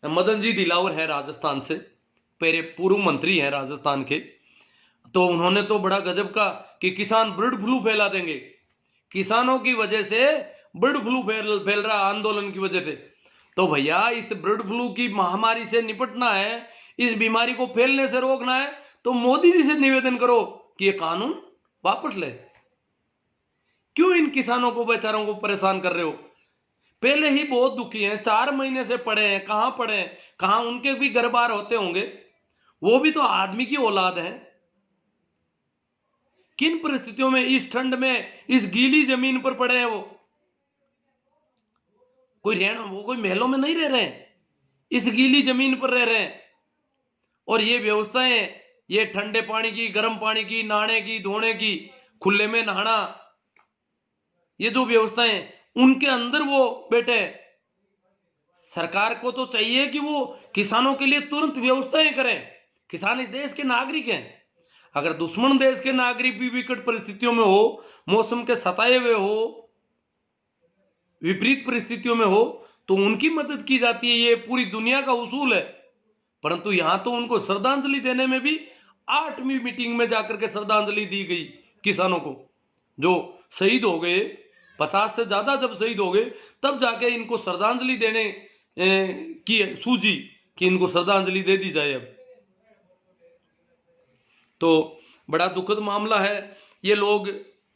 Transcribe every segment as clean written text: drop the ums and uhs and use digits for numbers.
मदन जी दिलावर है राजस्थान से, पहले पूर्व मंत्री हैं राजस्थान के। तो उन्होंने तो बड़ा गजब का कि किसान बर्ड फ्लू फैला देंगे, किसानों की वजह से बर्ड फ्लू फैल रहा आंदोलन की वजह से। तो भैया इस बर्ड फ्लू की महामारी से निपटना है, इस बीमारी को फैलने से रोकना है, तो मोदी जी से निवेदन करो कि ये कानून वापस ले। क्यों इन किसानों को बेचारों को परेशान कर रहे हो? पहले ही बहुत दुखी हैं, 4 महीने से पड़े हैं, कहां पड़े हैं, कहां उनके भी घर बार होते होंगे, वो भी तो आदमी की औलाद है। किन परिस्थितियों में इस ठंड में इस गीली जमीन पर पड़े हैं वो? वो कोई महलों में नहीं रह रहे हैं, इस गीली जमीन पर रह रहे हैं। और ये व्यवस्थाएं, ये ठंडे पानी की, गर्म पानी की, नहाने की, धोने की, खुले में नहाना, ये जो व्यवस्थाएं उनके अंदर वो बैठे। सरकार को तो चाहिए कि वो किसानों के लिए तुरंत व्यवस्थाएं करें। किसान इस देश के नागरिक हैं। अगर दुश्मन देश के नागरिक भी विकट परिस्थितियों में हो, मौसम के सताए हुए हो, विपरीत परिस्थितियों में हो, तो उनकी मदद की जाती है। ये पूरी दुनिया का उसूल है। परंतु यहां तो उनको श्रद्धांजलि देने में भी 8वीं मीटिंग में जाकर के श्रद्धांजलि दी गई किसानों को, जो शहीद हो गए, 50 से ज्यादा जब शहीद हो गए, तब जाके इनको श्रद्धांजलि देने की सूझी कि इनको श्रद्धांजलि दे दी जाए। अब तो बड़ा दुखद मामला है। ये लोग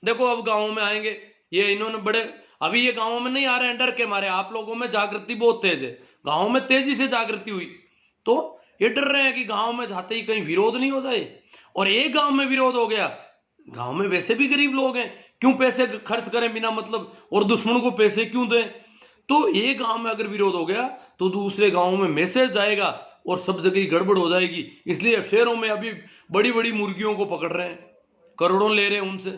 देखो अब गांवों में आएंगे, ये इन्होंने बड़े, अभी ये गांवों में नहीं आ रहे हैं डर के मारे, आप लोगों में जागृति बहुत तेज है, गांवों में तेजी से जागृति हुई, तो ये डर रहे हैं कि गांव में जाते ही कहीं विरोध नहीं हो जाए। और एक गांव में विरोध हो गया, गांव में वैसे भी गरीब लोग हैं, क्यों पैसे खर्च करें बिना मतलब, और दुश्मन को पैसे क्यों दें? तो एक गांव में अगर विरोध हो गया तो दूसरे गांव में मैसेज जाएगा और सब जगह गड़बड़ हो जाएगी। इसलिए शहरों में अभी बड़ी बड़ी मुर्गियों को पकड़ रहे हैं, करोड़ों ले रहे हैं उनसे।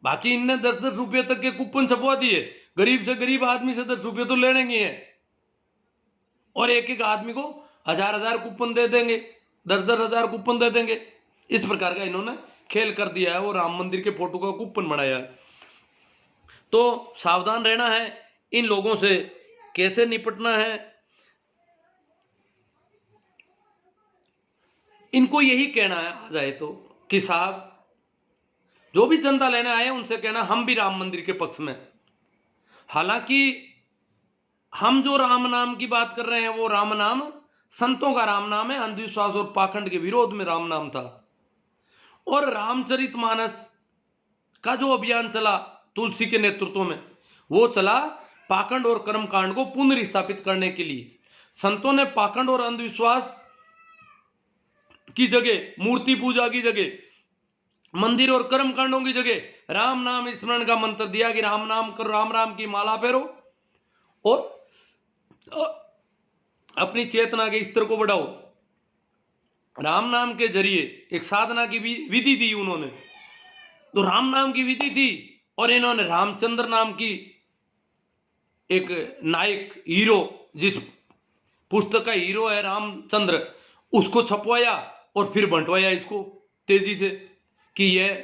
बाकी इनने 10-10 रुपए तक के कूपन छपवा दिए, गरीब से गरीब आदमी से 10 रुपए तो लेने हैं, और एक एक आदमी को 1000-1000 कूपन दे देंगे, 10-10 हजार कूपन दे देंगे। इस प्रकार का इन्होंने खेल कर दिया है, वो राम मंदिर के फोटो का कूपन बनाया है। तो सावधान रहना है, इन लोगों से कैसे निपटना है। इनको यही कहना है आ जाए तो कि साहब जो भी चंदा लेने आए उनसे कहना हम भी राम मंदिर के पक्ष में। हालांकि हम जो राम नाम की बात कर रहे हैं वो राम नाम संतों का राम नाम है, अंधविश्वास और पाखंड के विरोध में राम नाम था। और रामचरितमानस का जो अभियान चला तुलसी के नेतृत्व में, वो चला पाखंड और कर्मकांड को पुनर्स्थापित करने के लिए। संतों ने पाखंड और अंधविश्वास की जगह, मूर्ति पूजा की जगह, मंदिर और कर्मकांडों की जगह राम नाम स्मरण का मंत्र दिया कि राम नाम करो, राम राम की माला फेरो और अपनी चेतना के स्तर को बढ़ाओ। राम नाम के जरिए एक साधना की विधि दी उन्होंने, तो राम नाम की विधि थी, और इन्होंने रामचंद्र नाम की एक नायक हीरो, जिस पुस्तक का हीरो है रामचंद्र, उसको छपवाया और फिर बंटवाया इसको तेजी से कि यह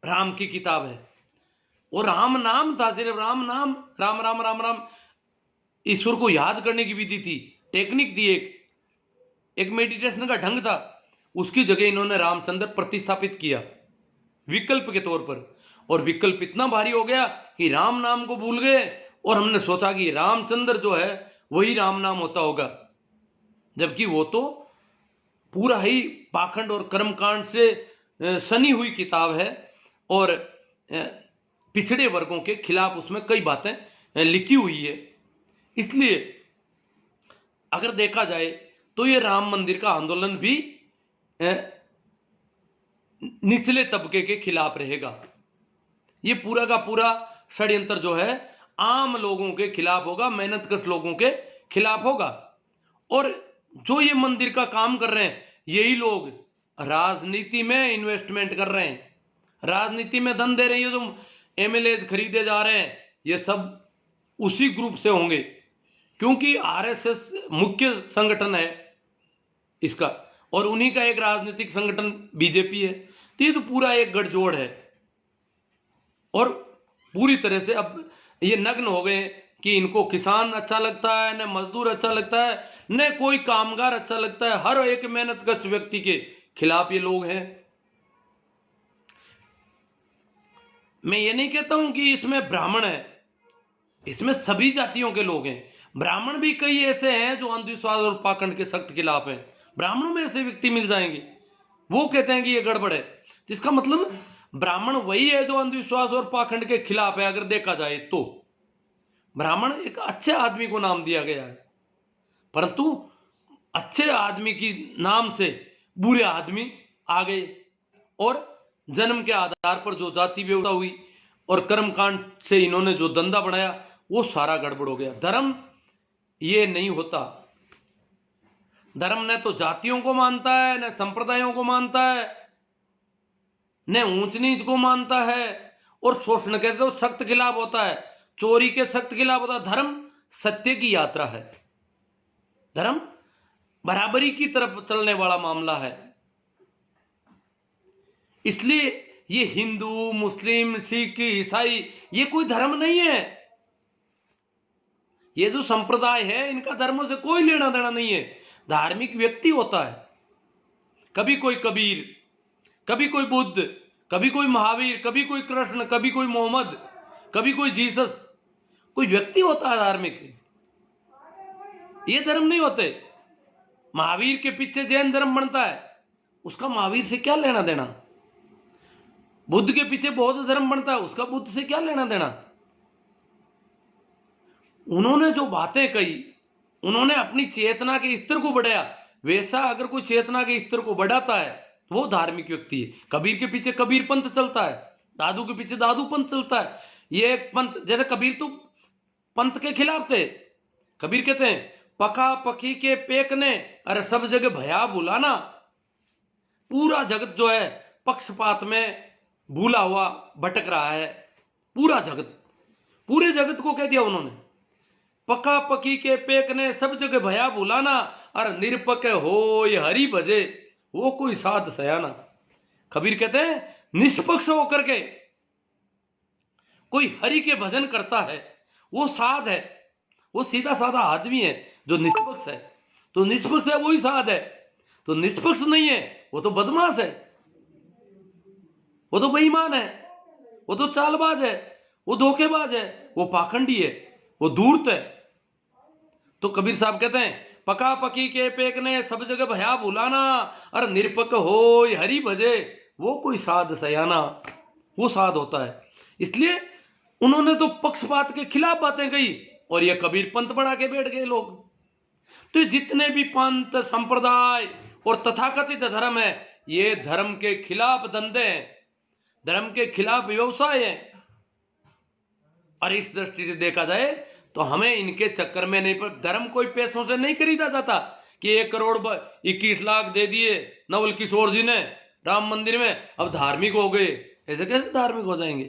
राम की किताब है। और राम नाम था, सिर्फ राम नाम, राम राम राम राम, ईश्वर को याद करने की विधि थी, टेक्निक थी, एक मेडिटेशन का ढंग था। उसकी जगह इन्होंने रामचंद्र प्रतिस्थापित किया विकल्प के तौर पर, और विकल्प इतना भारी हो गया कि राम नाम को भूल गए, और हमने सोचा कि रामचंद्र जो है वही राम नाम होता होगा, जबकि वो तो पूरा ही पाखंड और कर्मकांड से सनी हुई किताब है, और पिछड़े वर्गों के खिलाफ उसमें कई बातें लिखी हुई है। इसलिए अगर देखा जाए तो ये राम मंदिर का आंदोलन भी निचले तबके के खिलाफ रहेगा। ये पूरा का पूरा षड्यंत्र जो है आम लोगों के खिलाफ होगा, मेहनतकश लोगों के खिलाफ होगा। और जो ये मंदिर का काम कर रहे हैं, यही लोग राजनीति में इन्वेस्टमेंट कर रहे हैं, राजनीति में धन दे रहे हैं। ये जो एमएलए खरीदे जा रहे हैं, ये सब उसी ग्रुप से होंगे, क्योंकि आरएसएस मुख्य संगठन है इसका, और उन्हीं का एक राजनीतिक संगठन बीजेपी है। तो ये तो पूरा एक गठजोड़ है, और पूरी तरह से अब ये नग्न हो गए कि इनको किसान अच्छा लगता है, न मजदूर अच्छा लगता है, न कोई कामगार अच्छा लगता है। हर एक मेहनतकश व्यक्ति के खिलाफ ये लोग हैं। मैं ये नहीं कहता हूं कि इसमें ब्राह्मण है, इसमें सभी जातियों के लोग हैं। ब्राह्मण भी कई ऐसे हैं जो अंधविश्वास और पाखंड के सख्त खिलाफ हैं। ब्राह्मणों में ऐसे व्यक्ति मिल जाएंगे, वो कहते हैं कि ये गड़बड़ है। इसका मतलब ब्राह्मण वही है जो अंधविश्वास और पाखंड के खिलाफ है। अगर देखा जाए तो ब्राह्मण एक अच्छे आदमी को नाम दिया गया है, परंतु अच्छे आदमी की नाम से बुरे आदमी आ गए और जन्म के आधार पर जो जाति व्यवस्था हुई और कर्मकांड से इन्होंने जो धंधा बनाया वो सारा गड़बड़ हो गया। धर्म ये नहीं होता। धर्म न तो जातियों को मानता है, न संप्रदायों को मानता है, न ऊंच नीच को मानता है, और शोषण के तो सख्त खिलाफ होता है, चोरी के सख्त खिलाफ होता है। धर्म सत्य की यात्रा है। धर्म बराबरी की तरफ चलने वाला मामला है। इसलिए ये हिंदू, मुस्लिम, सिख, ईसाई ये कोई धर्म नहीं है। ये जो संप्रदाय है इनका धर्मों से कोई लेना देना नहीं है। धार्मिक व्यक्ति होता है, कभी कोई कबीर, कभी कोई बुद्ध, कभी कोई महावीर, कभी कोई कृष्ण, कभी कोई मोहम्मद, कभी कोई जीसस। कोई व्यक्ति होता है धार्मिक, ये धर्म नहीं होते। महावीर के पीछे जैन धर्म बनता है, उसका महावीर से क्या लेना देना। बुद्ध के पीछे बौद्ध धर्म बनता है, उसका बुद्ध से क्या लेना देना। उन्होंने जो बातें कही, उन्होंने अपनी चेतना के स्तर को बढ़ाया। वैसा अगर कोई चेतना के स्तर को बढ़ाता है तो वो धार्मिक व्यक्ति है। कबीर के पीछे कबीर पंथ चलता है, दादू के पीछे दादू पंथ चलता है। ये एक पंथ, जैसे कबीर तो पंथ के खिलाफ थे। कबीर कहते हैं पका पकी के पेकने, अरे सब जगह भया बुलाना। पूरा जगत जो है पक्षपात में भूला हुआ भटक रहा है। पूरा जगत, पूरे जगत को कह दिया उन्होंने, पका पकी के पेकने सब जगह भया बुलाना, अरे निरपक हो ये हरि भजे वो कोई साध सयाना। कबीर कहते हैं निष्पक्ष होकर के कोई हरि के भजन करता है वो साध है, वो सीधा साधा आदमी है जो निष्पक्ष है। तो निष्पक्ष है वही साध है, तो निष्पक्ष नहीं है वो तो बदमाश है, वो तो बेईमान है, वो तो चालबाज है, वो धोखेबाज है, वो पाखंडी है, वो धूर्त है। तो कबीर साहब कहते हैं पका पकी के पेकने सब जगह भया भुलाना, अरे निरपक हो हरि भजे वो कोई साध सयाना। वो साध होता है। इसलिए उन्होंने तो पक्षपात के खिलाफ बातें कही और ये कबीर पंथ बढ़ा के बैठ गए लोग। तो जितने भी पंथ, संप्रदाय और तथाकथित धर्म है, ये धर्म के खिलाफ धंधे हैं, धर्म के खिलाफ व्यवसाय है। और इस दृष्टि से देखा जाए तो हमें इनके चक्कर में नहीं पड़। धर्म कोई पैसों से नहीं खरीदा जाता कि 1 करोड़ 21 लाख दे दिए नवल किशोर जी ने राम मंदिर में, अब धार्मिक हो गए। ऐसे कैसे धार्मिक हो जाएंगे।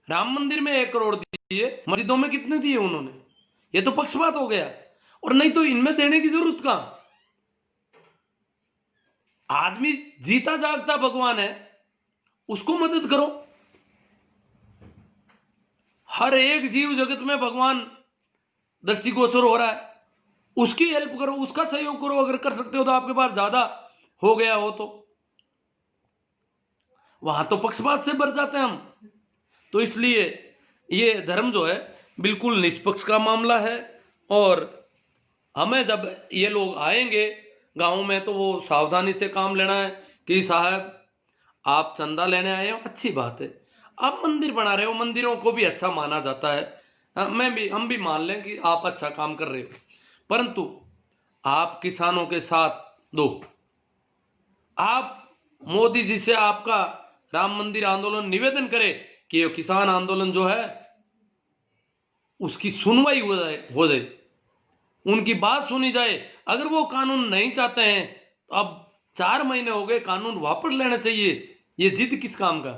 राम मंदिर में 1 करोड़ दिए, मस्जिदों में कितने दिए उन्होंने। ये तो पक्षपात हो गया। और नहीं तो इनमें देने की जरूरत कहां। आदमी जीता जागता भगवान है, उसको मदद करो। हर एक जीव जगत में भगवान दृष्टिगोचर हो रहा है, उसकी हेल्प करो, उसका सहयोग करो। अगर कर सकते हो तो, आपके पास ज्यादा हो गया हो तो। वहां तो पक्षपात से भर जाते हैं हम। तो इसलिए ये धर्म जो है बिल्कुल निष्पक्ष का मामला है। और हमें जब ये लोग आएंगे गांव में तो वो सावधानी से काम लेना है कि साहब आप चंदा लेने आए हो, अच्छी बात है। आप मंदिर बना रहे हो, मंदिरों को भी अच्छा माना जाता है। हम भी मान लें कि आप अच्छा काम कर रहे हो, परंतु आप किसानों के साथ दो। आप मोदी जी से आपका राम मंदिर आंदोलन निवेदन करे कि ये किसान आंदोलन जो है उसकी सुनवाई हो जाए, उनकी बात सुनी जाए। अगर वो कानून नहीं चाहते हैं तो अब 4 महीने हो गए, कानून वापस लेना चाहिए। ये जिद किस काम का।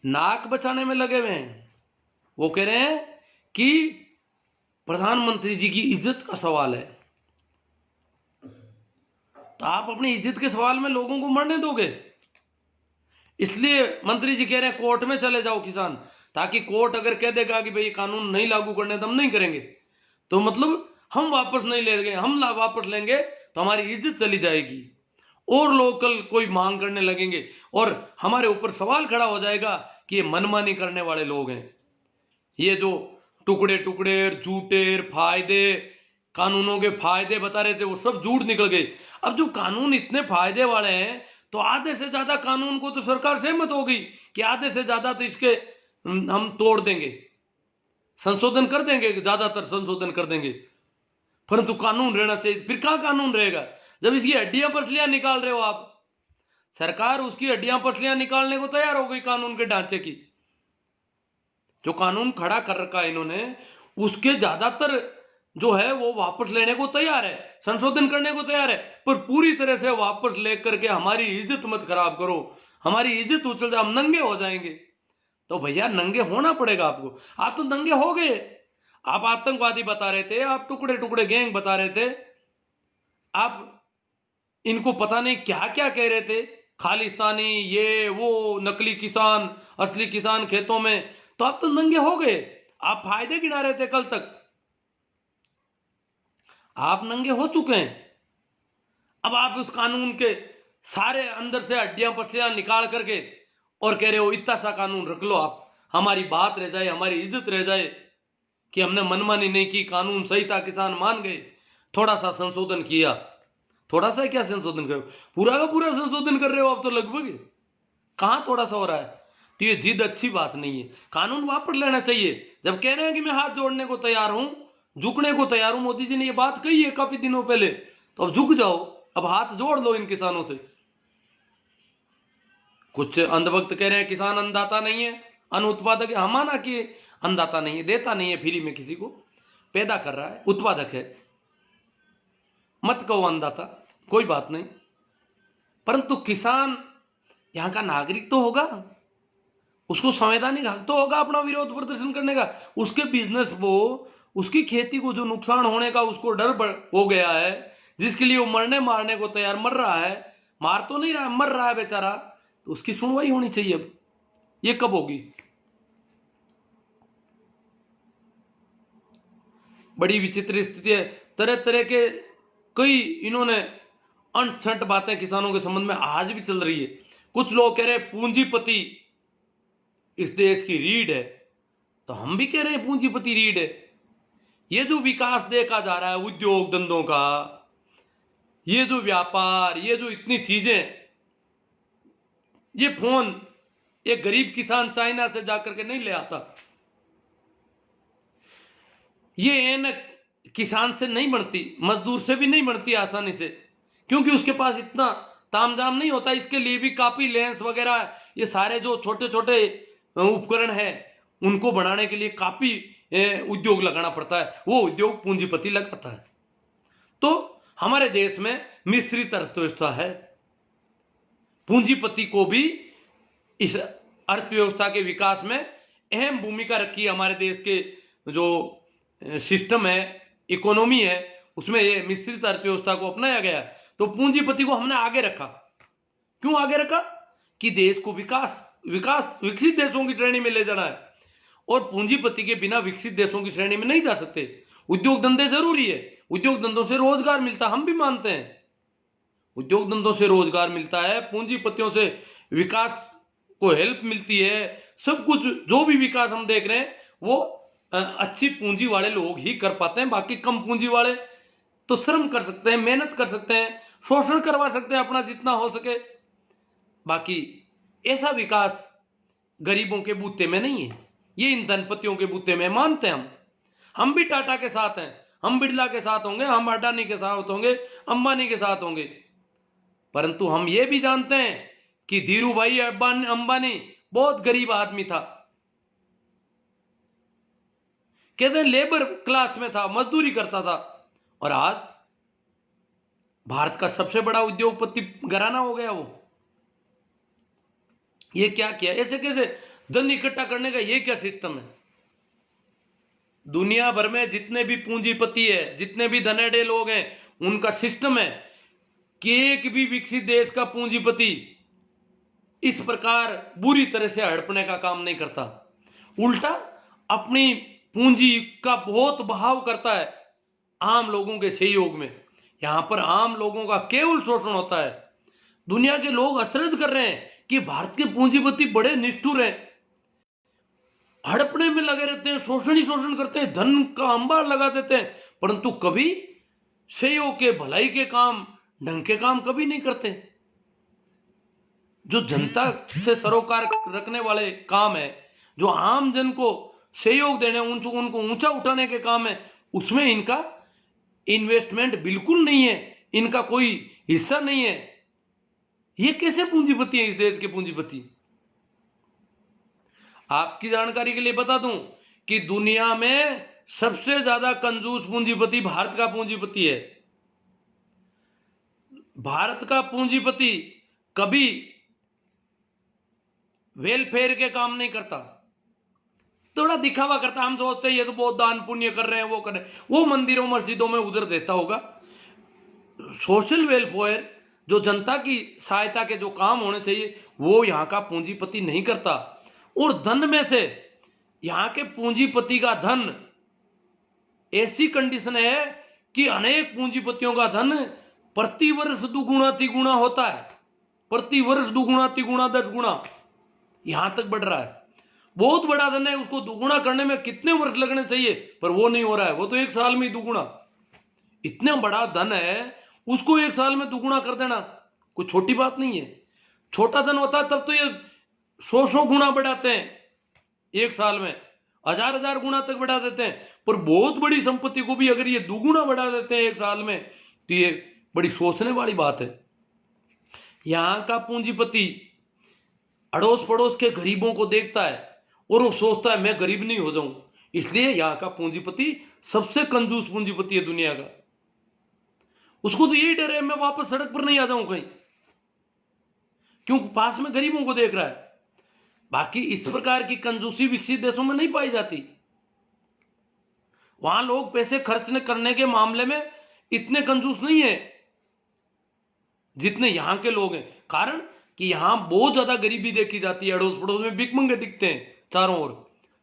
नाक बचाने में लगे हुए हैं। वो कह रहे हैं कि प्रधानमंत्री जी की इज्जत का सवाल है। तो आप अपनी इज्जत के सवाल में लोगों को मरने दोगे। इसलिए मंत्री जी कह रहे हैं कोर्ट में चले जाओ किसान, ताकि कोर्ट अगर कह देगा कि भाई ये कानून नहीं लागू करने तो हम नहीं करेंगे, तो मतलब हम वापस नहीं लेंगे, हम वापस लेंगे तो हमारी इज्जत चली जाएगी और लोग कल कोई मांग करने लगेंगे और हमारे ऊपर सवाल खड़ा हो जाएगा कि ये मनमानी करने वाले लोग हैं। ये जो टुकड़े टुकड़े झूठे फायदे कानूनों के फायदे बता रहे थे वो सब झूठ निकल गए। अब जो कानून इतने फायदे वाले हैं तो आधे से ज्यादा कानून को तो सरकार सहमत हो गई कि आधे से ज्यादा तो इसके हम तोड़ देंगे, संशोधन कर देंगे, ज्यादातर संशोधन कर देंगे, परंतु कानून रहना चाहिए। फिर कहां कानून रहेगा जब इसकी हड्डियां पसलियां निकाल रहे हो आप। सरकार उसकी हड्डियां पसलियां निकालने को तैयार हो गई कानून के ढांचे की। जो कानून खड़ा कर रखा है इन्होंने उसके ज्यादातर जो है वो वापस लेने को तैयार है, संशोधन करने को तैयार है, पर पूरी तरह से वापस लेकर के हमारी इज्जत मत खराब करो, हमारी इज्जत उछल जाए, हम नंगे हो जाएंगे। तो भैया नंगे होना पड़ेगा आपको। आप तो नंगे हो गए, आप आतंकवादी बता रहे थे, आप टुकड़े टुकड़े गैंग बता रहे थे, आप इनको पता नहीं क्या क्या कह रहे थे, खालिस्तानी ये वो, नकली किसान असली किसान खेतों में, तो आप तो नंगे हो गए। आप फायदे गिना रहे थे कल तक, आप नंगे हो चुके हैं। अब आप उस कानून के सारे अंदर से हड्डियां पसलियां निकाल करके और कह रहे हो इतना सा कानून रख लो, आप हमारी बात रह जाए, हमारी इज्जत रह जाए कि हमने मनमानी नहीं की, कानून सही था, किसान मान गए, थोड़ा सा संशोधन किया। थोड़ा सा क्या संशोधन कर रहे हो, पूरा का पूरा संशोधन कर रहे हो आप तो लगभग। कहां थोड़ा सा हो रहा है, तो ये जिद अच्छी बात नहीं है। कानून वापस लेना चाहिए। जब कह रहे हैं कि मैं हाथ जोड़ने को तैयार हूं, झुकने को तैयार हूं, मोदी जी ने ये बात कही है काफी दिनों पहले, तो अब झुक जाओ, अब हाथ जोड़ लो इन किसानों से। कुछ अंधभक्त कह रहे हैं किसान अन्नदाता नहीं है, अन्न उत्पादक है। हम माना कि अन्नदाता नहीं है, देता नहीं है फ्री में, किसी को पैदा कर रहा है, उत्पादक है, मत कहो अन्नदाता, कोई बात नहीं, परंतु किसान यहां का नागरिक तो होगा, उसको संवैधानिक हक तो होगा अपना विरोध प्रदर्शन करने का। उसके बिजनेस को, उसकी खेती को जो नुकसान होने का उसको डर हो गया है, जिसके लिए वो मरने मारने को तैयार, मर रहा है, मार तो नहीं रहा है, मर रहा है बेचारा, तो उसकी सुनवाई होनी चाहिए। अब ये कब होगी? बड़ी विचित्र स्थिति है। तरह तरह के कई इन्होंने अनछट बातें किसानों के संबंध में आज भी चल रही है। कुछ लोग कह रहे हैं पूंजीपति इस देश की रीढ़ है, तो हम भी कह रहे हैं पूंजीपति रीढ़ है। ये जो विकास देखा जा रहा है उद्योग धंधों का, ये जो व्यापार, ये जो इतनी चीजें, ये फोन एक गरीब किसान चाइना से जाकर के नहीं ले आता, ये एनक किसान से नहीं बनती, मजदूर से भी नहीं बनती आसानी से, क्योंकि उसके पास इतना तामझाम नहीं होता। इसके लिए भी काफी लेंस वगैरह, ये सारे जो छोटे छोटे उपकरण है उनको बनाने के लिए काफी उद्योग लगाना पड़ता है, वो उद्योग पूंजीपति लगाता है। तो हमारे देश में मिश्रित अर्थव्यवस्था है, पूंजीपति को भी इस अर्थव्यवस्था के विकास में अहम भूमिका रखी है। हमारे देश के जो सिस्टम है, इकोनॉमी है, उसमें ये मिश्रित अर्थव्यवस्था को अपनाया गया। तो पूंजीपति को हमने आगे रखा। क्यों आगे रखा? कि देश को विकसित देशों की श्रेणी में ले जाना है, और पूंजीपति के बिना विकसित देशों की श्रेणी में नहीं जा सकते। उद्योग धंधे जरूरी है, उद्योग धंधों से रोजगार मिलता है, हम भी मानते हैं उद्योग धंधों से रोजगार मिलता है, पूंजीपतियों से विकास को हेल्प मिलती है। सब कुछ जो भी विकास हम देख रहे हैं वो अच्छी पूंजी वाले लोग ही कर पाते हैं। बाकी कम पूंजी वाले तो श्रम कर सकते हैं, मेहनत कर सकते हैं, शोषण करवा सकते हैं अपना जितना हो सके। बाकी ऐसा विकास गरीबों के बूते में नहीं है, ये इन धनपतियों के बूते में मानते हैं हम भी टाटा के साथ हैं, हम बिरला के साथ होंगे, हम अडानी के साथ होंगे, अंबानी के साथ होंगे, परंतु हम ये भी जानते हैं कि धीरू भाई अंबानी बहुत गरीब आदमी था, कहते हैं लेबर क्लास में था, मजदूरी करता था, और आज भारत का सबसे बड़ा उद्योगपति घराना हो गया वो। ये क्या किया? ऐसे कैसे धन इकट्ठा करने का ये क्या सिस्टम है? दुनिया भर में जितने भी पूंजीपति है, जितने भी धनेडे लोग हैं, उनका सिस्टम है कि एक भी विकसित देश का पूंजीपति इस प्रकार बुरी तरह से हड़पने का काम नहीं करता। उल्टा अपनी पूंजी का बहुत बहाव करता है आम लोगों के सहयोग में। यहां पर आम लोगों का केवल शोषण होता है। दुनिया के लोग अचरज कर रहे हैं कि भारत के पूंजीपति बड़े निष्ठुर हैं, हड़पने में लगे रहते हैं, शोषण ही शोषण करते हैं, धन का अंबार लगा देते हैं, परंतु कभी सहयोग के, भलाई के काम, ढंग के काम कभी नहीं करते। जो जनता से सरोकार रखने वाले काम है, जो आम जन को सहयोग देने, उनको ऊंचा उठाने के काम है, उसमें इनका इन्वेस्टमेंट बिल्कुल नहीं है, इनका कोई हिस्सा नहीं है। ये कैसे पूंजीपति है इस देश के पूंजीपति? आपकी जानकारी के लिए बता दूं कि दुनिया में सबसे ज्यादा कंजूस पूंजीपति भारत का पूंजीपति है। भारत का पूंजीपति कभी वेलफेयर के काम नहीं करता, थोड़ा दिखावा करता। हम सोचते हैं ये तो बहुत दान पुण्य कर रहे हैं, वो कर रहे हैं, वो मंदिरों मस्जिदों में उधर देता होगा। सोशल वेलफेयर, जो जनता की सहायता के जो काम होने चाहिए, वो यहाँ का पूंजीपति नहीं करता। और धन में से यहाँ के पूंजीपति का धन, ऐसी कंडीशन है कि अनेक पूंजीपतियों का धन प्रति वर्ष दुगुना तिगुना होता है, प्रति वर्ष दुगुना तिगुना 10 गुना यहां तक बढ़ रहा है। बहुत बड़ा धन है, उसको दुगुना करने में कितने वर्ष लगने चाहिए, पर वो नहीं हो रहा है, वो तो 1 साल में ही दुगुना। इतना बड़ा धन है, उसको 1 साल में दुगुना कर देना कोई छोटी बात नहीं है। छोटा धन होता है तब तो ये 100 गुना बढ़ाते हैं 1 साल में, 1000 गुना तक बढ़ा देते हैं। पर बहुत बड़ी संपत्ति को भी अगर ये दुगुना बढ़ा देते हैं 1 साल में, तो ये बड़ी सोचने वाली बात है। यहां का पूंजीपति अड़ोस पड़ोस के गरीबों को देखता है और वो सोचता है मैं गरीब नहीं हो जाऊं, इसलिए यहां का पूंजीपति सबसे कंजूस पूंजीपति है दुनिया का। उसको तो यही डर है मैं वापस सड़क पर नहीं आ जाऊं कहीं, क्यों? पास में गरीबों को देख रहा है। बाकी इस प्रकार की कंजूसी विकसित देशों में नहीं पाई जाती। वहां लोग पैसे खर्च करने के मामले में इतने कंजूस नहीं है जितने यहां के लोग हैं। कारण कि यहां बहुत ज्यादा गरीबी देखी जाती है, अड़ोस पड़ोस में भिखमंगे दिखते हैं चारों ओर,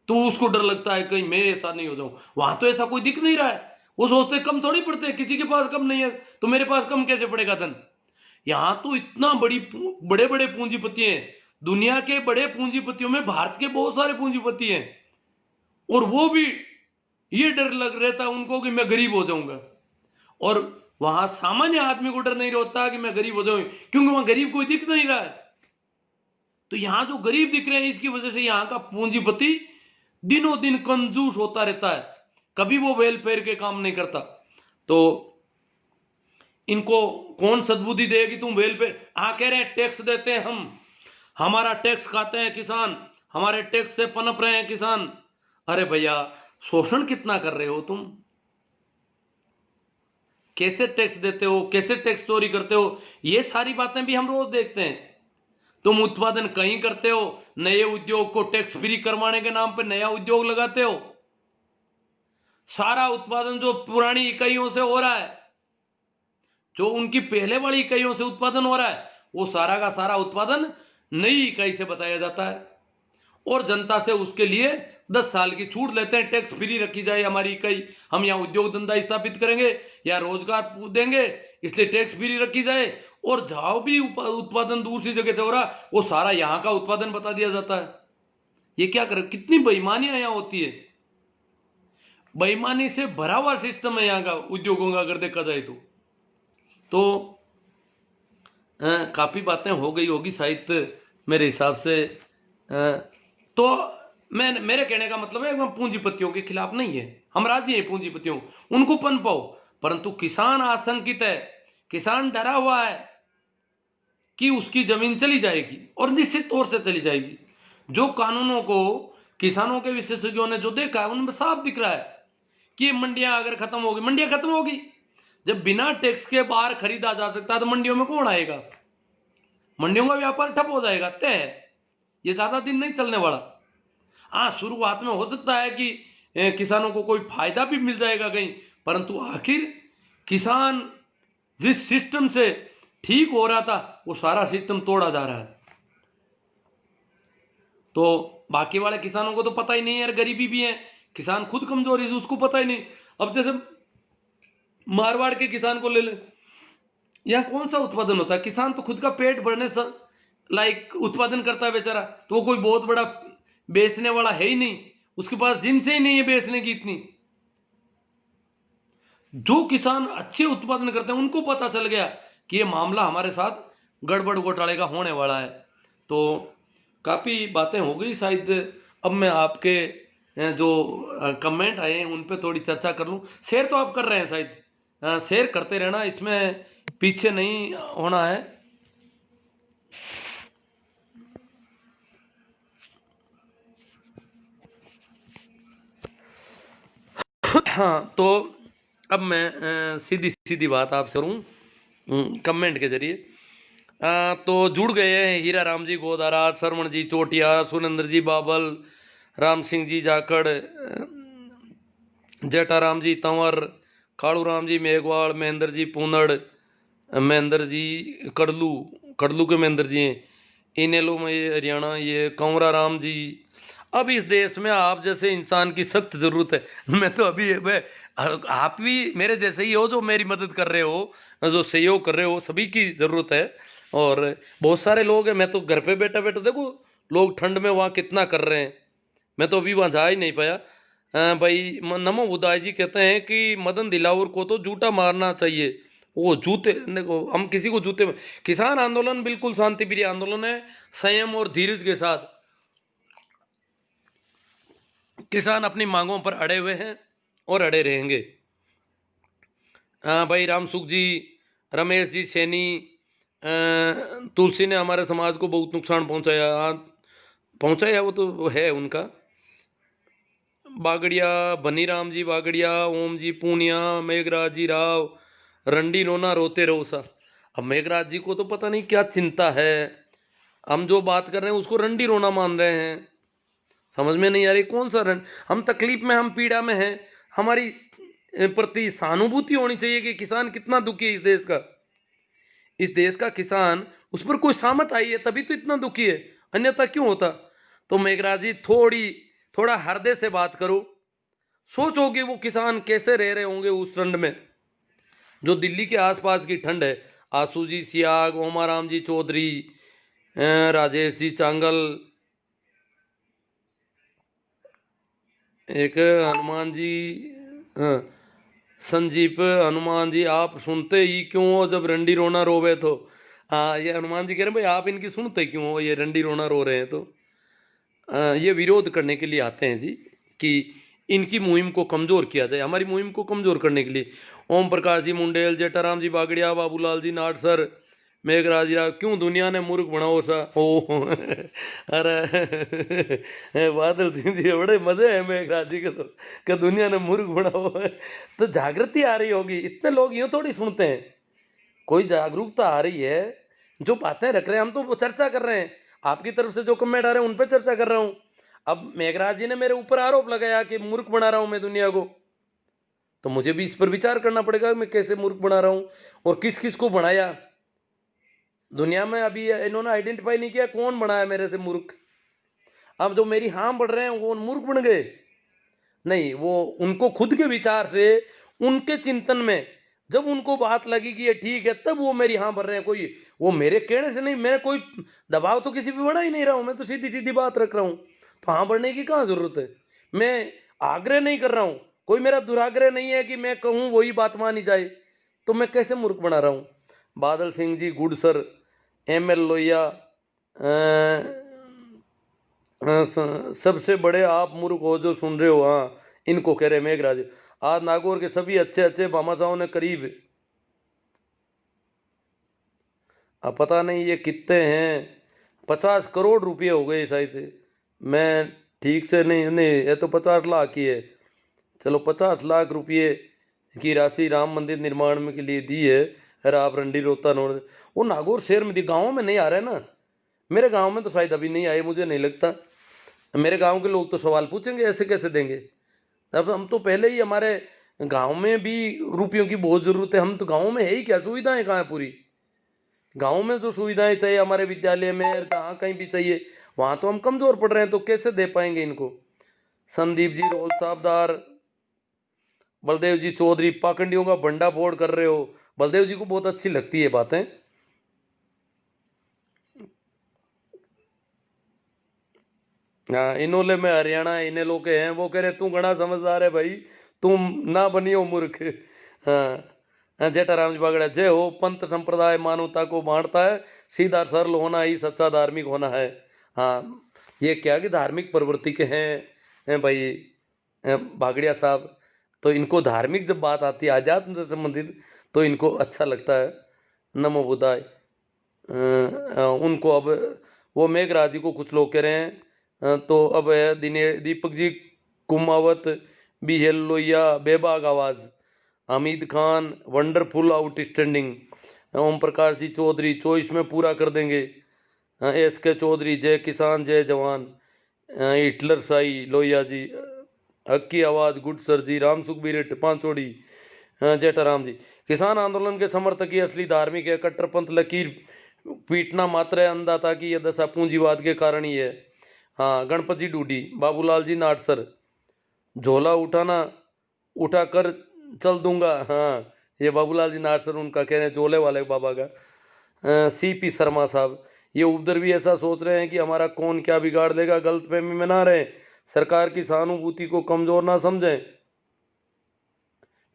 तो उसको डर लगता है कहीं मैं ऐसा नहीं हो जाऊं। वहां तो ऐसा कोई दिख नहीं रहा है, वो सोचते कम थोड़ी पड़ते, किसी के पास कम नहीं है तो मेरे पास कम कैसे पड़ेगा धन। यहां तो इतना बड़े बड़े पूंजीपति हैं, दुनिया के बड़े पूंजीपतियों में भारत के बहुत सारे पूंजीपति हैं, और वो भी ये डर लग रहता है उनको कि मैं गरीब हो जाऊंगा। और वहां सामान्य आदमी को डर नहीं रहता कि मैं गरीब हो जाऊं, क्योंकि वहां गरीब कोई दिख नहीं रहा है। तो यहां जो गरीब दिख रहे हैं, इसकी वजह से यहां का पूंजीपति दिनों दिन कंजूस होता रहता है, कभी वो वेलफेयर के काम नहीं करता। तो इनको कौन सद्बुद्धि देगी तुम वेलफेयर? कह रहे हैं टैक्स देते हैं हम, हमारा टैक्स खाते हैं किसान, हमारे टैक्स से पनप रहे हैं किसान। अरे भैया, शोषण कितना कर रहे हो तुम? कैसे टैक्स देते हो, कैसे टैक्स चोरी करते हो, ये सारी बातें भी हम रोज देखते हैं। तुम उत्पादन कहीं करते हो, नए उद्योग को टैक्स फ्री करवाने के नाम पे नया उद्योग लगाते हो। सारा उत्पादन जो पुरानी इकाइयों से हो रहा है, जो उनकी पहले वाली इकाइयों से उत्पादन हो रहा है, वो सारा का सारा उत्पादन नई इकाई से बताया जाता है, और जनता से उसके लिए 10 साल की छूट लेते हैं। टैक्स फ्री रखी जाए हमारी इकाई, हम यहाँ उद्योग धंधा स्थापित करेंगे या रोजगार देंगे, इसलिए टैक्स फ्री रखी जाए। और जहां भी उत्पादन दूसरी जगह से हो रहा, वो सारा यहाँ का उत्पादन बता दिया जाता है। ये क्या कर, कितनी बेईमानियां यहाँ होती है। बेईमानी से भरा हुआ सिस्टम है यहाँ का उद्योगों का, अगर देखा जाए तो काफी बातें हो गई होगी शायद मेरे हिसाब से। तो मेरे कहने का मतलब है हम पूंजीपतियों के खिलाफ नहीं है, हम राजी हैं पूंजीपतियों, उनको पनपाओ, परंतु किसान आशंकित है, किसान डरा हुआ है कि उसकी जमीन चली जाएगी, और निश्चित तौर से चली जाएगी। जो कानूनों को किसानों के विशेषज्ञों ने जो देखा है, उनमें साफ दिख रहा है कि मंडियां अगर खत्म होगी, मंडियां खत्म होगी। जब बिना टैक्स के बाहर खरीदा जा सकता है तो मंडियों में कौन आएगा? मंडियों का व्यापार ठप हो जाएगा, तय है, ये ज्यादा दिन नहीं चलने वाला। शुरुआत में हो सकता है कि किसानों को कोई फायदा भी मिल जाएगा कहीं, परंतु आखिर किसान जिस सिस्टम से ठीक हो रहा था, वो सारा सिस्टम तोड़ा जा रहा है। तो बाकी वाले किसानों को तो पता ही नहीं यार, गरीबी भी है, किसान खुद कमजोर है उसको पता ही नहीं। अब जैसे मारवाड़ के किसान को ले ले, यहाँ कौन सा उत्पादन होता है, किसान तो खुद का पेट भरने लाइक उत्पादन करता है बेचारा, तो वो कोई बहुत बड़ा बेचने वाला है ही नहीं, उसके पास जिनसे ही नहीं है बेचने की इतनी। जो किसान अच्छे उत्पादन करते हैं उनको पता चल गया कि ये मामला हमारे साथ गड़बड़ घोटाले का होने वाला है। तो काफ़ी बातें हो गई शायद, अब मैं आपके जो कमेंट आए हैं उन पे थोड़ी चर्चा कर लूँ। शेयर तो आप कर रहे हैं शायद, शेयर करते रहना, इसमें पीछे नहीं होना है। हाँ, तो अब मैं सीधी सीधी बात आपसे करूँ कमेंट के जरिए। तो जुड़ गए हैं हीरा राम जी गोदारा, सरवण जी चोटिया, सुरेंद्र जी बाबल, राम सिंह जी जाखड़, जेठाराम जी तंवर, कालू राम जी मेघवाल, महेंद्र जी पूनड़, महेंद्र जी कड़लू के महेंद्र जी हैं, इनेलो में ये हरियाणा, ये कंवरा राम जी। अब इस देश में आप जैसे इंसान की सख्त ज़रूरत है। मैं तो अभी आप भी मेरे जैसे ही हो, जो मेरी मदद कर रहे हो, जो सहयोग कर रहे हो, सभी की ज़रूरत है। और बहुत सारे लोग हैं, मैं तो घर पे बैठा बैठा देखो लोग ठंड में वहाँ कितना कर रहे हैं, मैं तो अभी वहाँ जा ही नहीं पाया। भाई नमो बुदाई जी कहते हैं कि मदन दिलावर को तो जूता मारना चाहिए, वो जूते देखो, हम किसी को जूते में। किसान आंदोलन बिल्कुल शांति प्रिय आंदोलन है, संयम और धीरज के साथ किसान अपनी मांगों पर अड़े हुए हैं और अड़े रहेंगे। भाई रामसुख जी, रमेश जी सैनी, तुलसी ने हमारे समाज को बहुत नुकसान पहुंचाया, वो तो है उनका। बागड़िया, बनीराम जी बागड़िया, ओम जी पूनिया, मेघराज जी राव, रंडी रोना रोते रहो सा। अब मेघराज जी को तो पता नहीं क्या चिंता है, हम जो बात कर रहे हैं उसको रंडी रोना मान रहे हैं, समझ में नहीं आ रही कौन सा हम तकलीफ में, हम पीड़ा में हैं, हमारी प्रति सहानुभूति होनी चाहिए कि किसान कितना दुखी है इस देश का किसान, उस पर कोई सामत आई है तभी तो इतना दुखी है, अन्यथा क्यों होता। तो मेघराज जी थोड़ा हृदय से बात करो, सोचोगे वो किसान कैसे रह रहे होंगे उस ठंड में, जो दिल्ली के आसपास की ठंड है। आसू जी सियाग, ओमाराम जी चौधरी, राजेश जी चांगल, एक हनुमान जी, संजीप हनुमान जी, आप सुनते ही क्यों हो जब रंडी रोना रोवे तो। हाँ, ये हनुमान जी कह रहे हैं भाई आप इनकी सुनते क्यों हो, ये रंडी रोना रो रहे हैं तो। ये विरोध करने के लिए आते हैं जी, कि इनकी मुहिम को कमज़ोर किया जाए, हमारी मुहिम को कमज़ोर करने के लिए। ओम प्रकाश जी मुंडेल, जेठाराम जी बागड़िया, बाबूलाल जी नाट सर, मेघराज राव, क्यों दुनिया ने मूर्ख बनाओ सा। ओ अरे बादल सिंह जी बड़े मज़े हैं मेघराज जी के तो, क्या दुनिया ने मूर्ख बनाओ है। तो जागृति आ रही होगी, इतने लोग यूँ थोड़ी सुनते हैं, कोई जागरूकता आ रही है, जो बातें रख रहे हैं, हम तो चर्चा कर रहे हैं, आपकी तरफ से जो कमेंट आ रहे हैं उन पर चर्चा कर रहा हूँ। अब मेघराज जी ने मेरे ऊपर आरोप लगाया कि मूर्ख बना रहा हूँ मैं दुनिया को, तो मुझे भी इस पर विचार करना पड़ेगा मैं कैसे मूर्ख बना रहा हूँ और किस किस को बनाया दुनिया में। अभी इन्होंने आइडेंटिफाई नहीं किया कौन बनाया मेरे से मूर्ख। अब जो मेरी हाँ बढ़ रहे हैं वो मूर्ख बन गए नहीं, वो उनको खुद के विचार से, उनके चिंतन में जब उनको बात लगी कि ये ठीक है, तब वो मेरी हाँ भर रहे हैं। कोई वो मेरे कहने से नहीं, मैं कोई दबाव तो किसी पे बना ही नहीं रहा हूँ, मैं तो सीधी सीधी बात रख रहा हूँ, तो हाँ भरने की कहाँ जरूरत है। मैं आग्रह नहीं कर रहा हूँ, कोई मेरा दुराग्रह नहीं है कि मैं कहूँ वही बात मानी जाए, तो मैं कैसे मूर्ख बना रहा हूँ। बादल सिंह जी गुडसर, ML लोहिया, सबसे बड़े आप मूर्ख हो जो सुन रहे हो, हाँ इनको कह रहे मेघराज। आज नागौर के सभी अच्छे अच्छे भामाशाहों ने करीब, अब पता नहीं ये कितने हैं, 50 करोड़ रुपये हो गए शायद, मैं ठीक से नहीं ये तो 50 लाख की है, चलो 50 लाख रुपये की राशि राम मंदिर निर्माण में के लिए दी है। अरे आप रंडी रोता वो नागौर शहर में दी, गाँव में नहीं आ रहे ना, मेरे गांव में तो शायद अभी नहीं आए, मुझे नहीं लगता। मेरे गांव के लोग तो सवाल पूछेंगे ऐसे कैसे देंगे, अब हम तो पहले ही, हमारे गांव में भी रुपयों की बहुत ज़रूरत है, हम तो गांव में है ही क्या, सुविधाएं कहाँ है पूरी। गांव में जो सुविधाएं चाहिए हमारे विद्यालय में जहाँ कहीं भी चाहिए वहां तो हम कमजोर पड़ रहे हैं, तो कैसे दे पाएंगे इनको। संदीप जी रोल साहबदार, बलदेव जी चौधरी, पाखंडियों का भंडा फोड़ कर रहे हो। बलदेव जी को बहुत अच्छी लगती है बातें। हाँ, इनोले में हरियाणा इन्हें लोग के हैं, वो कह रहे तू घना समझदार है भाई, तुम ना बनियो मूर्ख। हाँ, जेठाराम जी बागड़ा, जय हो। पंथ संप्रदाय मानवता को बांटता है, सीधा सरल होना ही सच्चा धार्मिक होना है। हाँ, ये क्या कि धार्मिक प्रवृत्ति के हैं भाई बागड़िया साहब। तो इनको धार्मिक जब बात आती है आध्यात्म से संबंधित, तो इनको अच्छा लगता है। नमो बुद्धाय। उनको अब वो मेघराज जी को कुछ लोग कह रहे हैं, तो अब है दीपक जी कुमावत, बी हेल लोहिया, बेबाग आवाज़, Hamid Khan wonderful outstanding, Om Prakash ji Chaudhary choice में पूरा कर देंगे, एस के चौधरी जय किसान जय जवान, हिटलर साई लोहिया जी, हक की आवाज़ गुड सर जी, राम सुखबीर पांचोड़ी, जेठाराम जी, किसान आंदोलन के समर्थक ही असली धार्मिक है, कट्टरपंथ लकीर पीटना मात्र है अंधाता की यह दशा पूंजीवाद के कारण ही है। हाँ, गणपति डूडी, बाबूलाल जी नाटसर, झोला उठाना उठा कर चल दूंगा। हाँ, ये बाबूलाल जी नाटसर उनका कह रहे हैं, झोले वाले बाबा का। सीपी शर्मा साहब, ये उपदर भी ऐसा सोच रहे हैं कि हमारा कौन क्या बिगाड़ देगा, गलतफहमी में ना रहे, सरकार की सहानुभूति को कमजोर ना समझें,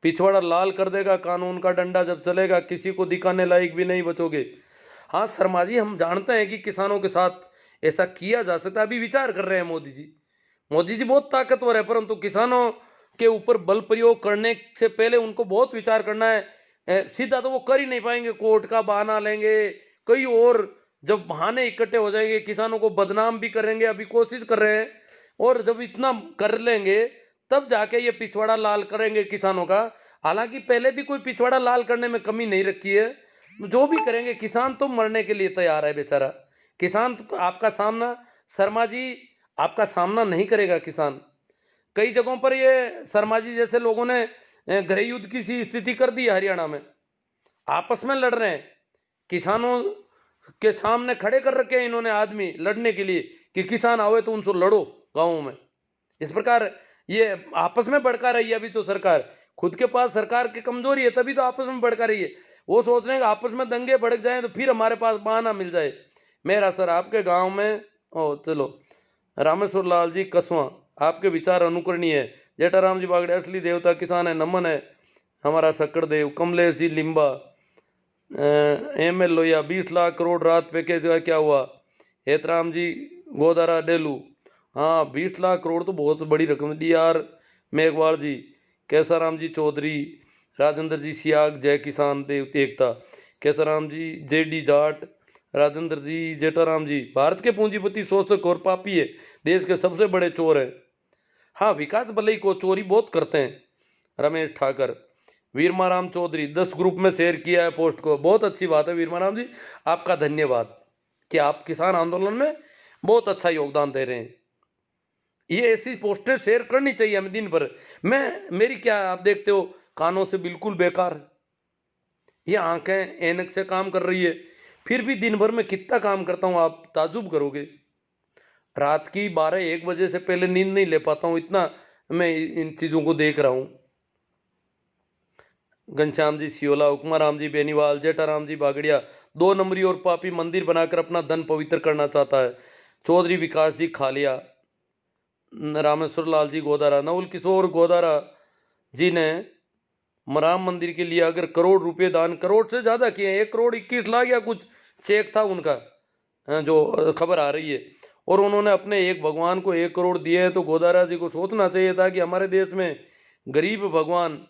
पिछवाड़ा लाल कर देगा कानून का डंडा जब चलेगा, किसी को दिखाने लायक भी नहीं बचोगे। हाँ शर्मा जी, हम जानते हैं कि किसानों के साथ ऐसा किया जा सकता है, अभी विचार कर रहे हैं मोदी जी। मोदी जी बहुत ताकतवर है, परंतु किसानों के ऊपर बल प्रयोग करने से पहले उनको बहुत विचार करना है। सीधा तो वो कर ही नहीं पाएंगे, कोर्ट का बहाना लेंगे, कई और जब बहाने इकट्ठे हो जाएंगे, किसानों को बदनाम भी करेंगे, अभी कोशिश कर रहे हैं, और जब इतना कर लेंगे तब जाके ये पिछवाड़ा लाल करेंगे किसानों का। हालांकि पहले भी कोई पिछवाड़ा लाल करने में कमी नहीं रखी है, जो भी करेंगे, किसान तो मरने के लिए तैयार है बेचारा। किसान तो आपका सामना, शर्मा जी आपका सामना नहीं करेगा किसान। कई जगहों पर ये शर्मा जी जैसे लोगों ने गृह युद्ध की सी स्थिति कर दी है हरियाणा में, आपस में लड़ रहे हैं, किसानों के सामने खड़े कर रखे हैं इन्होंने आदमी लड़ने के लिए कि किसान आवे तो उनसे लड़ो गाँव में। इस प्रकार ये आपस में भड़का रही है। अभी तो सरकार खुद के पास सरकार की कमजोरी है, तभी तो आपस में भड़का रही है। वो सोच रहे हैं कि आपस में दंगे भड़क जाएं तो फिर हमारे पास बहाना मिल जाए। मेरा सर आपके गांव में, ओ चलो रामेश्वर लाल जी कसवा, आपके विचार अनुकरणीय है। जेठाराम जी बागड़े, असली देवता किसान है, नमन है हमारा शक्कर देव। कमलेश जी लिम्बा, एम एल लोहिया, 20 लाख करोड़ रात पैकेज का क्या हुआ। हेतराम जी गोदारा डेलू, हाँ 20 लाख करोड़ तो बहुत बड़ी रकम। डी आर मेघवाल जी, कैसाराम जी चौधरी, राजेंद्र जी सियाग जय किसान देव एकता, कैसाराम जी जे डी जाट, राजेंद्र जी, जेठाराम जी, भारत के पूंजीपति शोषक और पापी है, देश के सबसे बड़े चोर हैं। हाँ, विकास भले को चोरी बहुत करते हैं। रमेश ठाकर, वीरमाराम चौधरी, 10 ग्रुप में शेयर किया है पोस्ट को, बहुत अच्छी बात है वीरमाराम जी, आपका धन्यवाद कि आप किसान आंदोलन में बहुत अच्छा योगदान दे रहे हैं। ये ऐसी पोस्टें शेयर करनी चाहिए हमें दिन भर। मेरी क्या आप देखते हो कानों से बिल्कुल बेकार, ये आंखें ऐनक से काम कर रही है, फिर भी दिन भर में कितना काम करता हूँ आप ताजुब करोगे। रात की 12-1 बजे से पहले नींद नहीं ले पाता हूँ, इतना मैं इन चीज़ों को देख रहा हूँ। घनश्याम जी सियोला, उकमाराम जी बेनीवाल, जेठाराम जी बागड़िया, 2 नंबरी और पापी मंदिर बनाकर अपना धन पवित्र करना चाहता है। चौधरी विकास जी खालिया, रामेश्वर लाल जी गोदारा, नवल किशोर गोदारा जी ने राम मंदिर के लिए अगर करोड़ रुपए दान, करोड़ से ज़्यादा किए, 1 करोड़ 21 लाख या कुछ चेक था उनका, जो खबर आ रही है, और उन्होंने अपने एक भगवान को 1 करोड़ दिए हैं। तो गोदारा जी को सोचना चाहिए था कि हमारे देश में गरीब भगवान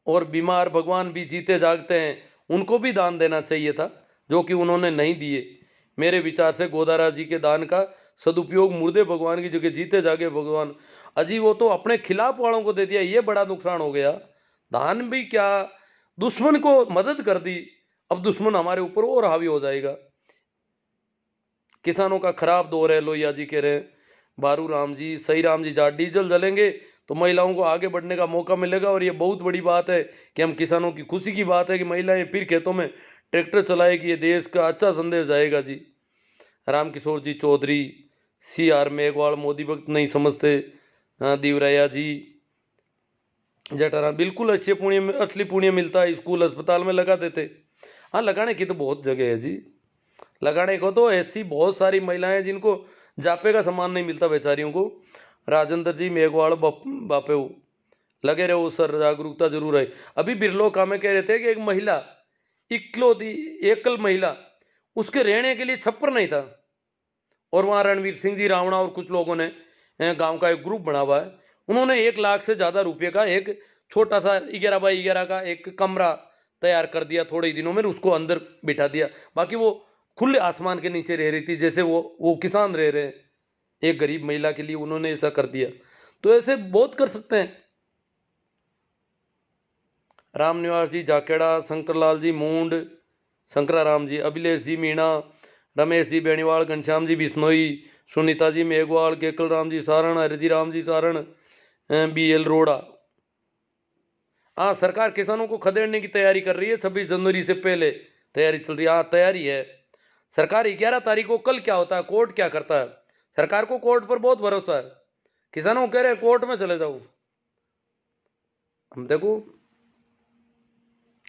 और बीमार भगवान भी जीते जागते हैं, उनको भी दान देना चाहिए था, जो कि उन्होंने नहीं दिए। मेरे विचार से गोदारा जी के दान का सदुपयोग मुर्दे भगवान की जगह जीते जागे भगवान, अजी वो तो अपने खिलाफ वालों को दे दिया, ये बड़ा नुकसान हो गया। दान भी क्या, दुश्मन को मदद कर दी, अब दुश्मन हमारे ऊपर और हावी हो जाएगा। किसानों का खराब दौर है, लोहिया जी कह रहे हैं। बारू राम जी, सही राम जी जाट, डीजल जलेंगे तो महिलाओं को आगे बढ़ने का मौका मिलेगा, और ये बहुत बड़ी बात है कि हम किसानों की खुशी की बात है कि महिलाएं फिर खेतों में ट्रैक्टर चलाएगी, ये देश का अच्छा संदेश जाएगा जी। रामकिशोर जी चौधरी, CR मेघवाल, मोदी भक्त नहीं समझते, दीवराया जी, जटाराम, बिल्कुल अच्छे पुण्य में असली पुण्य मिलता है, स्कूल अस्पताल में लगा देते। हाँ, लगाने की तो बहुत जगह है जी, लगाने को तो ऐसी बहुत सारी महिलाएं जिनको जापे का सम्मान नहीं मिलता बेचारियों को। राजेंद्र जी मेघवाल बापे हो, लगे रहो सर, जागरूकता जरूर है। अभी बिरलो का में कह रहे थे कि एक महिला, इकलौती एकल महिला, उसके रहने के लिए छप्पर नहीं था, और वहाँ रणवीर सिंह जी रावणा और कुछ लोगों ने गांव का एक ग्रुप बना हुआ है, उन्होंने 1 लाख से ज़्यादा रुपये का एक छोटा सा 11 बाई 11 का एक कमरा तैयार कर दिया थोड़े ही दिनों में, उसको अंदर बिठा दिया। बाकी वो खुले आसमान के नीचे रह रही थी, जैसे वो किसान रह रहे हैं, एक गरीब महिला के लिए उन्होंने ऐसा कर दिया। तो ऐसे बहुत कर सकते हैं। रामनिवास जी जाकेड़ा, शंकरलाल जी मूंड, शंकराराम जी, अभिलेष जी मीणा, रमेश जी बेनीवाल, घनश्याम जी बिश्नोई, सुनीता जी मेघवाल, केकल राम जी सारण, हरिजी राम जी सारण, BL रोड़ा। हाँ, सरकार किसानों को खदेड़ने की तैयारी कर रही है, 26 जनवरी से पहले तैयारी चल रही है। हाँ, तैयारी है सरकार। 11 तारीख को कल क्या होता है, कोर्ट क्या करता है, सरकार को कोर्ट पर बहुत भरोसा है। किसानों को कह रहे हैं कोर्ट में चले जाओ। हम देखो,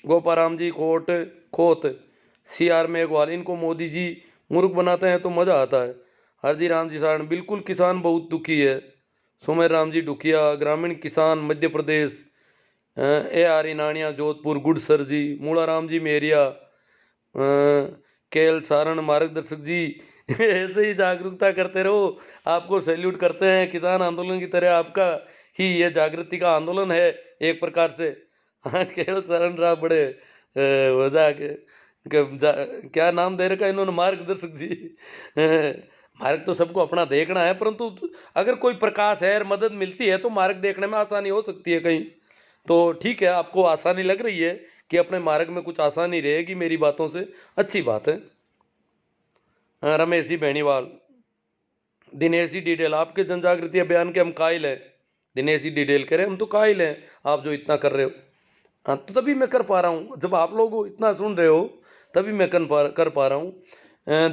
गोपाराम जी खोत, CR मेघवाल, इनको मोदी जी मूर्ख बनाते हैं तो मजा आता है। हरजी राम जी सारण, बिल्कुल किसान बहुत दुखी है। सुमेर राम जी डुकिया, ग्रामीण किसान मध्य प्रदेश, AR इनानिया जोधपुर, गुडसर जी, मूला राम जी मेरिया, केल सारण मार्गदर्शक जी ऐसे ही जागरूकता करते रहो, आपको सैल्यूट करते हैं। किसान आंदोलन की तरह आपका ही ये जागृति का आंदोलन है एक प्रकार से। हाँ, केवल शरण राव बड़े क्या नाम दे रखा इन्होंने, मार्गदर्शक जी। मार्ग तो सबको अपना देखना है, परंतु अगर कोई प्रकाश है और मदद मिलती है तो मार्ग देखने में आसानी हो सकती है कहीं। तो ठीक है, आपको आसानी लग रही है कि अपने मार्ग में कुछ आसानी रहेगी मेरी बातों से, अच्छी बात है। रमेश जी बेनीवाल, दिनेश जी डिटेल, आपके जन जागृति अभियान के हम कायल हैं। दिनेश जी डिटेल कह रहे हैं हम तो कायल हैं, आप जो इतना कर रहे हो। हाँ, तो तभी मैं कर पा रहा हूँ, जब आप लोग इतना सुन रहे हो तभी मैं कर पा रहा हूँ।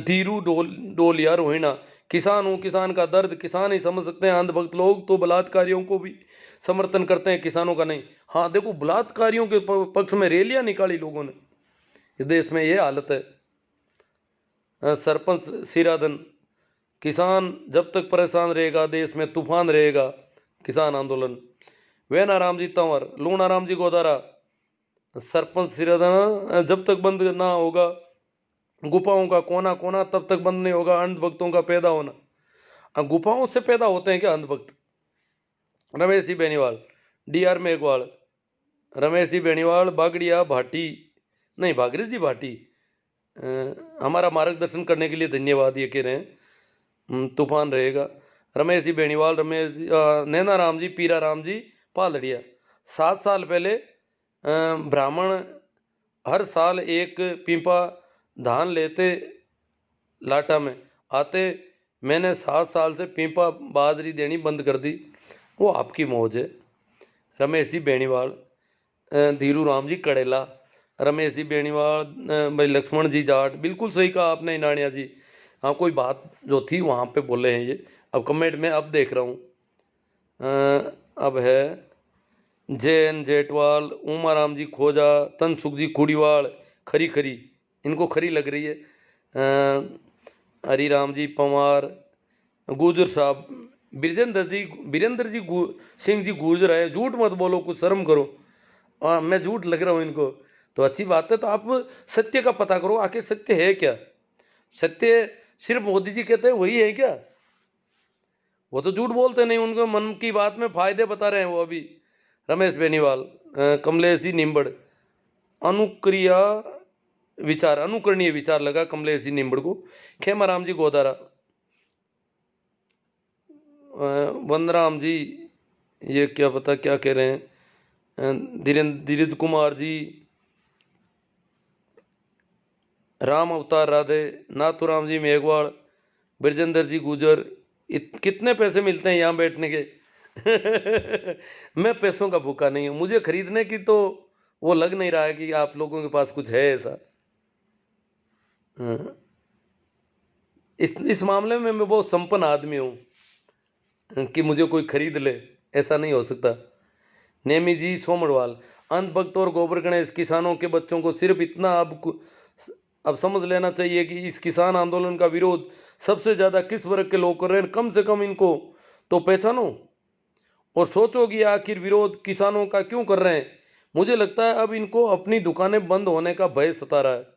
धीरू डोलिया रोहिणा, किसान हूँ, किसान का दर्द किसान ही समझ सकते हैं। अंधभक्त लोग तो बलात्कारियों को भी समर्थन करते हैं, किसानों का नहीं। हाँ देखो, बलात्कारियों के पक्ष में रैलियां निकाली लोगों ने, इस देश में ये हालत है। सरपंच सिराधन, किसान जब तक परेशान रहेगा देश में तूफान रहेगा, किसान आंदोलन। वैनाराम जी तंवर, लूणाराम जी गोदारा, सरपंच सिराधन, जब तक बंद ना होगा गुफाओं का कोना कोना तब तक बंद नहीं होगा अंधभक्तों का पैदा होना। गुफाओं से पैदा होते हैं क्या अंधभक्त? रमेश जी बेनीवाल, DR मेघवाल, रमेश जी बेनीवाल, बागड़िया भाटी, नहीं भागीरथ जी भाटी, हमारा मार्गदर्शन करने के लिए धन्यवाद, ये कह रहे हैं तूफान रहेगा। रमेश जी बेनीवाल, रमेश जी नैना राम जी, पीरा राम जी पालड़िया, 7 साल पहले ब्राह्मण हर साल एक पीपा धान लेते लाटा में आते, मैंने 7 साल से पीपा बाजरी देनी बंद कर दी, वो आपकी मौज है। रमेश जी बेनीवाल, धीरू राम जी कड़ेला, रमेश जी बेनीवाल, भाई लक्ष्मण जी जाट, बिल्कुल सही कहा आपने इनानिया जी। हाँ, कोई बात जो थी वहाँ पे बोले हैं ये, अब कमेंट में अब देख रहा हूँ। अब है जैन जेठवाल, उमाराम जी खोजा, तनसुख जी खुड़ीवाल, खरी खरी, इनको खरी लग रही है। हरिराम जी पंवार, गुजर साहब, बीरेंद्र जी सिंह जी गुर्जर है। झूठ मत बोलो, कुछ शर्म करो। मैं झूठ लग रहा हूँ इनको, तो अच्छी बात है। तो आप सत्य का पता करो, आखिर सत्य है क्या? सत्य सिर्फ मोदी जी कहते हैं वही है क्या? वो तो झूठ बोलते नहीं, उनको मन की बात में फायदे बता रहे हैं वो अभी। रमेश बेनीवाल, कमलेश जी निम्बड़, अनुकरणीय विचार लगा कमलेश जी निम्बड़ को। खेमाराम जी गोदारा, वंदराम जी, ये क्या पता क्या कह रहे हैं। धीरज कुमार जी, राम अवतार राधे, नाथुराम जी मेघवाल, ब्रजेंद्र जी गुजर। कितने पैसे मिलते हैं यहाँ बैठने के? मैं पैसों का भूखा नहीं हूँ, मुझे खरीदने की तो वो लग नहीं रहा है कि आप लोगों के पास कुछ है ऐसा। इस मामले में मैं बहुत संपन्न आदमी हूँ कि मुझे कोई खरीद ले, ऐसा नहीं हो सकता। नेमी जी सोमड़वाल, अंधभक्त और गोबर गणेश, किसानों के बच्चों को सिर्फ इतना अब समझ लेना चाहिए कि इस किसान आंदोलन का विरोध सबसे ज़्यादा किस वर्ग के लोग कर रहे हैं। कम से कम इनको तो पहचानो और सोचो कि आखिर विरोध किसानों का क्यों कर रहे हैं। मुझे लगता है अब इनको अपनी दुकानें बंद होने का भय सता रहा है।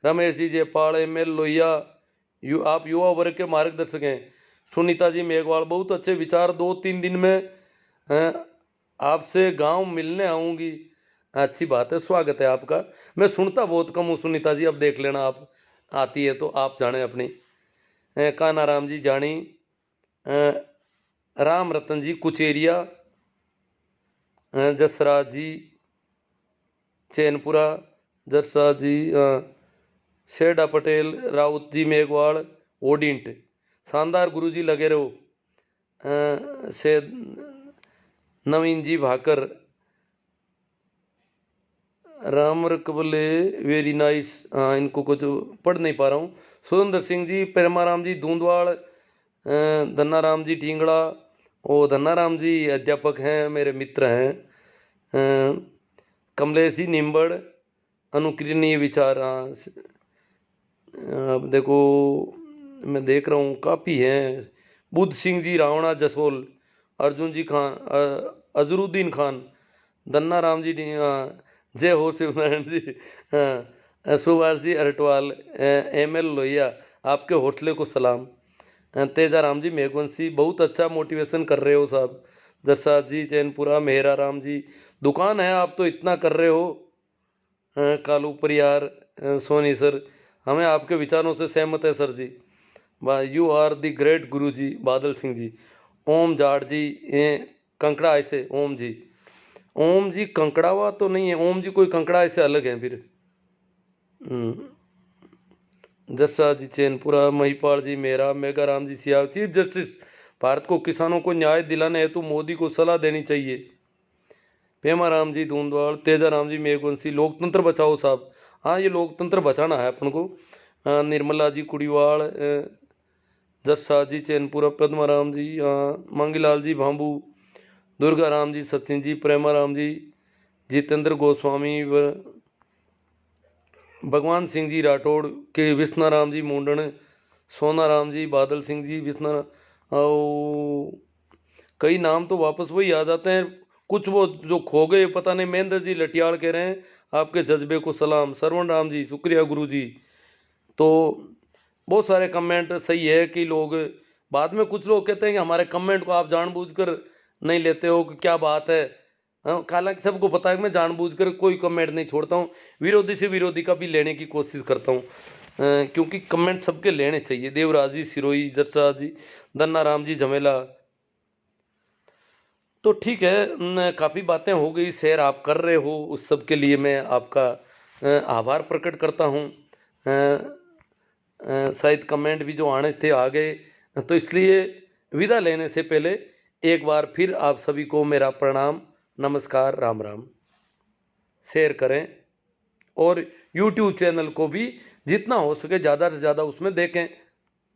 रमेश जी जयपाल, ML लोहिया, आप युवा वर्ग के मार्गदर्शक हैं। सुनीता जी मेघवाल, बहुत अच्छे विचार, 2-3 दिन में आपसे गांव मिलने आऊँगी। अच्छी बात है, स्वागत है आपका। मैं सुनता बहुत कम हूँ सुनीता जी, अब देख लेना आप आती है तो आप जाने अपनी। कान्हा राम जी जानी, राम रतन जी कुचेरिया, जसराज जी चैनपुरा, जसराज जी शेडा पटेल, राउत जी मेघवाड़, ओडिंट, शानदार गुरु जी लगे रहो। से नवीन जी भाकर, राम रकबले वेरी नाइस, इनको कुछ पढ़ नहीं पा रहा हूँ। सुरेंद्र सिंह जी, प्रेमाराम जी दूंदवाड़, धन्नाराम जी ढींगड़ा, ओ धन्नाराम जी अध्यापक हैं, मेरे मित्र हैं। कमलेश जी निम्बड़, अनुकरणीय विचार। अब देखो मैं देख रहा हूँ काफ़ी हैं। बुद्ध सिंह जी रावणा जसोल, अर्जुन जी खान, अजरुद्दीन खान, धन्ना राम जी, जय हो शिवनारायण जी, सुभाष जी अरटवाल, ML लोहिया, आपके हौसले को सलाम। तेजा राम जी मेघवंशी, बहुत अच्छा मोटिवेशन कर रहे हो साहब। जसराज जी चैनपुरा, मेहरा राम जी, दुकान है आप तो इतना कर रहे हो। कालू परियार, सोनी सर, हमें आपके विचारों से सहमत है सर जी। You are the great guru ji. बादल सिंह जी, ओम जाट जी, कंकड़ा ऐसे, ओम जी, ओम जी कंकड़ावा तो नहीं है, ओम जी कोई कंकड़ा ऐसे अलग है फिर। जसराज जी चैनपुरा, महिपाल जी मेरा, मेगा राम जी सियाव, चीफ जस्टिस, भारत को किसानों को न्याय दिलाने हेतु मोदी को सलाह देनी चाहिए। पेमा राम जी दूंदवाड़, तेजा राम जी मेघवंशी, लोकतंत्र बचाओ साहब। हाँ, ये लोकतंत्र बचाना है अपन को। निर्मला जी कुड़ीवाड़, जसराज जी चैनपुरा, पद्मा राम जी, मांगीलाल जी भांबू, दुर्गा राम जी, सचिन जी, प्रेमा राम जी, जितेंद्र गोस्वामी, भगवान सिंह जी राठौड़ के, विष्णा राम जी मुंडन, सोना राम जी, बादल सिंह जी, विष्णा, और कई नाम तो वापस वही आ जाते हैं, कुछ वो जो खो गए पता नहीं। महेंद्र जी लटियाल कह रहे हैं आपके जज्बे को सलाम। सरवण राम जी शुक्रिया गुरु जी। तो बहुत सारे कमेंट सही है कि लोग बाद में, कुछ लोग कहते हैं कि हमारे कमेंट को आप जानबूझकर नहीं लेते हो, कि क्या बात है। हालांकि सबको पता है कि मैं जानबूझकर कोई कमेंट नहीं छोड़ता हूँ, विरोधी से विरोधी का भी लेने की कोशिश करता हूँ, क्योंकि कमेंट सबके लेने चाहिए। देवराज जी सिरोही, जसराज जी, धन्ना राम जी झमेला। तो ठीक है, काफ़ी बातें हो गई, शेयर आप कर रहे हो, उस सब के लिए मैं आपका आभार प्रकट करता हूँ। शायद कमेंट भी जो आने थे आ गए, तो इसलिए विदा लेने से पहले एक बार फिर आप सभी को मेरा प्रणाम, नमस्कार, राम राम। शेयर करें और YouTube चैनल को भी जितना हो सके ज़्यादा से ज़्यादा उसमें देखें।